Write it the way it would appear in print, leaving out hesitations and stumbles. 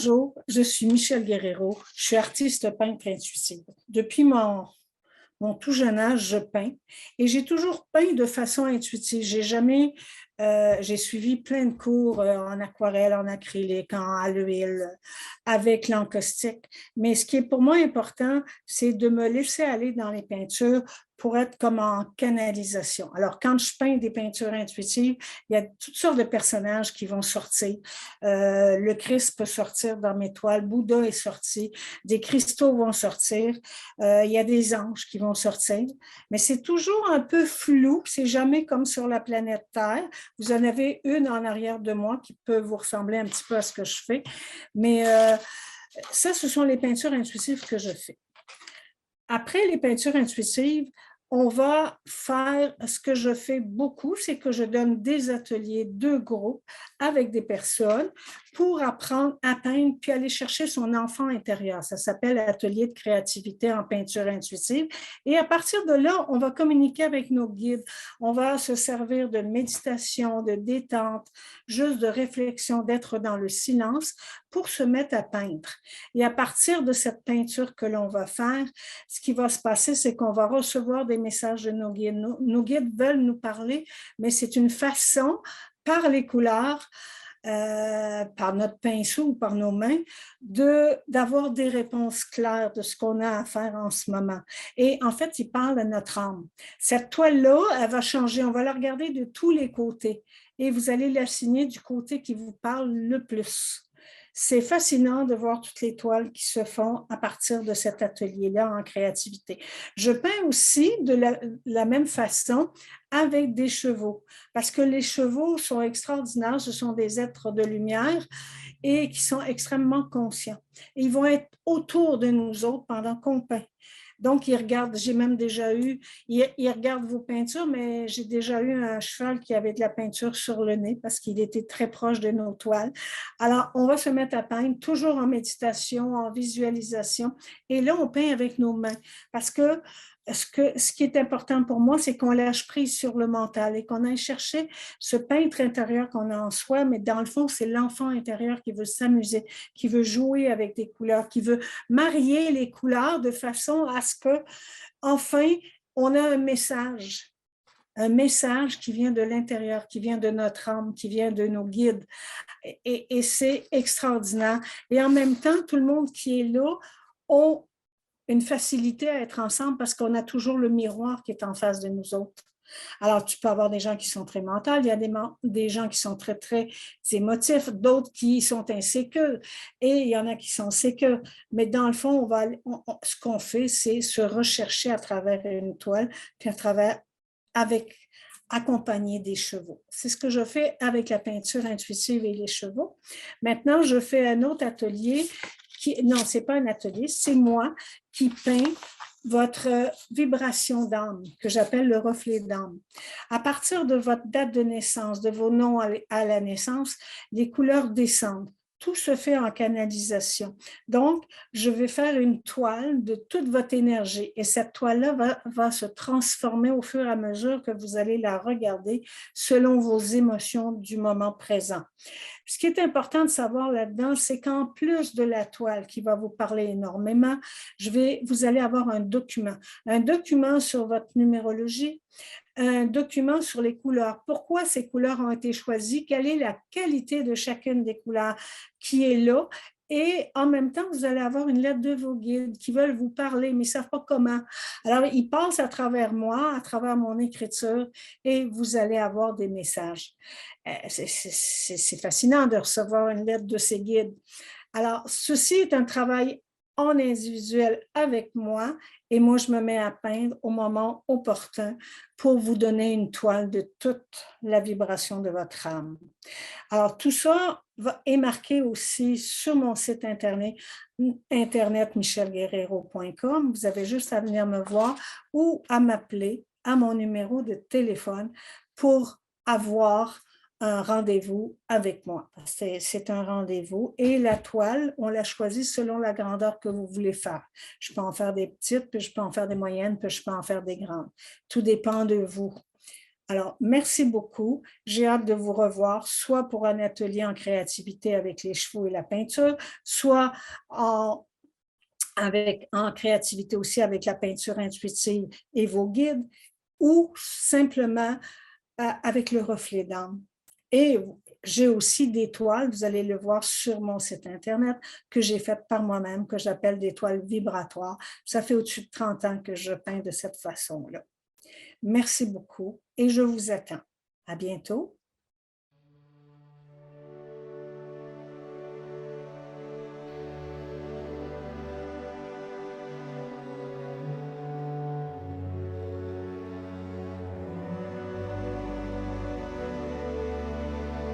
Bonjour, je suis Michèle Guerrero, je suis artiste peintre intuitive. Depuis mon tout jeune âge, je peins et j'ai toujours peint de façon intuitive. J'ai suivi plein de cours en aquarelle, en acrylique, à l'huile, avec l'encaustique. Mais ce qui est pour moi important, c'est de me laisser aller dans les peintures pour être comme en canalisation. Alors, quand je peins des peintures intuitives, il y a toutes sortes de personnages qui vont sortir. Le Christ peut sortir dans mes toiles, Bouddha est sorti, des cristaux vont sortir, il y a des anges qui vont sortir, mais c'est toujours un peu flou, c'est jamais comme sur la planète Terre. Vous en avez une en arrière de moi qui peut vous ressembler un petit peu à ce que je fais, mais ça, ce sont les peintures intuitives que je fais. Après les peintures intuitives, on va faire, ce que je fais beaucoup, c'est que je donne des ateliers de groupe avec des personnes pour apprendre à peindre puis aller chercher son enfant intérieur. Ça s'appelle atelier de créativité en peinture intuitive. Et à partir de là, on va communiquer avec nos guides. On va se servir de méditation, de détente, juste de réflexion, d'être dans le silence pour se mettre à peindre. Et à partir de cette peinture que l'on va faire, ce qui va se passer, c'est qu'on va recevoir des messages de nos guides. Nos guides veulent nous parler, mais c'est une façon, par les couleurs, par notre pinceau ou par nos mains, d'avoir des réponses claires de ce qu'on a à faire en ce moment. Et en fait, ils parlent à notre âme. Cette toile-là, elle va changer. On va la regarder de tous les côtés et vous allez l'assigner du côté qui vous parle le plus. C'est fascinant de voir toutes les toiles qui se font à partir de cet atelier-là en créativité. Je peins aussi de la même façon avec des chevaux, parce que les chevaux sont extraordinaires, ce sont des êtres de lumière et qui sont extrêmement conscients. Ils vont être autour de nous autres pendant qu'on peint. Donc, ils regardent, j'ai même déjà eu, ils regardent vos peintures, mais j'ai déjà eu un cheval qui avait de la peinture sur le nez parce qu'il était très proche de nos toiles. Alors, on va se mettre à peindre, toujours en méditation, en visualisation. Et là, on peint avec nos mains parce que ce qui est important pour moi, c'est qu'on lâche prise sur le mental et qu'on aille chercher ce peintre intérieur qu'on a en soi, mais dans le fond, c'est l'enfant intérieur qui veut s'amuser, qui veut jouer avec des couleurs, qui veut marier les couleurs de façon à ce que, enfin, on a un message qui vient de l'intérieur, qui vient de notre âme, qui vient de nos guides. Et c'est extraordinaire. Et en même temps, tout le monde qui est là a une facilité à être ensemble parce qu'on a toujours le miroir qui est en face de nous autres. Alors, tu peux avoir des gens qui sont très mentaux, il y a des gens qui sont très, très émotifs, d'autres qui sont insécures, et il y en a qui sont sécures. Mais dans le fond, ce qu'on fait, c'est se rechercher à travers une toile, puis à travers, accompagné des chevaux. C'est ce que je fais avec la peinture intuitive et les chevaux. Maintenant, je fais un autre atelier non, ce n'est pas un atelier, c'est moi qui peins votre vibration d'âme, que j'appelle le reflet d'âme. À partir de votre date de naissance, de vos noms à la naissance, les couleurs descendent. Tout se fait en canalisation. Donc, je vais faire une toile de toute votre énergie et cette toile-là va se transformer au fur et à mesure que vous allez la regarder selon vos émotions du moment présent. Ce qui est important de savoir là-dedans, c'est qu'en plus de la toile qui va vous parler énormément, vous allez avoir un document sur votre numérologie, un document sur les couleurs. Pourquoi ces couleurs ont été choisies? Quelle est la qualité de chacune des couleurs qui est là? Et en même temps, vous allez avoir une lettre de vos guides qui veulent vous parler, mais ils ne savent pas comment. Alors, ils passent à travers moi, à travers mon écriture, et vous allez avoir des messages. C'est fascinant de recevoir une lettre de ces guides. Alors, ceci est un travail en individuel avec moi et moi, je me mets à peindre au moment opportun pour vous donner une toile de toute la vibration de votre âme. Alors, tout ça est marqué aussi sur mon site internet michelguerrero.com. Vous avez juste à venir me voir ou à m'appeler à mon numéro de téléphone pour avoir un rendez-vous avec moi. C'est un rendez-vous et la toile, on l'a choisie selon la grandeur que vous voulez faire. Je peux en faire des petites, puis je peux en faire des moyennes, puis je peux en faire des grandes. Tout dépend de vous. Alors, merci beaucoup. J'ai hâte de vous revoir, soit pour un atelier en créativité avec les chevaux et la peinture, soit en créativité aussi avec la peinture intuitive et vos guides, ou simplement avec le reflet d'âme. Et j'ai aussi des toiles, vous allez le voir sur mon site Internet, que j'ai faites par moi-même, que j'appelle des toiles vibratoires. Ça fait au-dessus de 30 ans que je peins de cette façon-là. Merci beaucoup et je vous attends. À bientôt.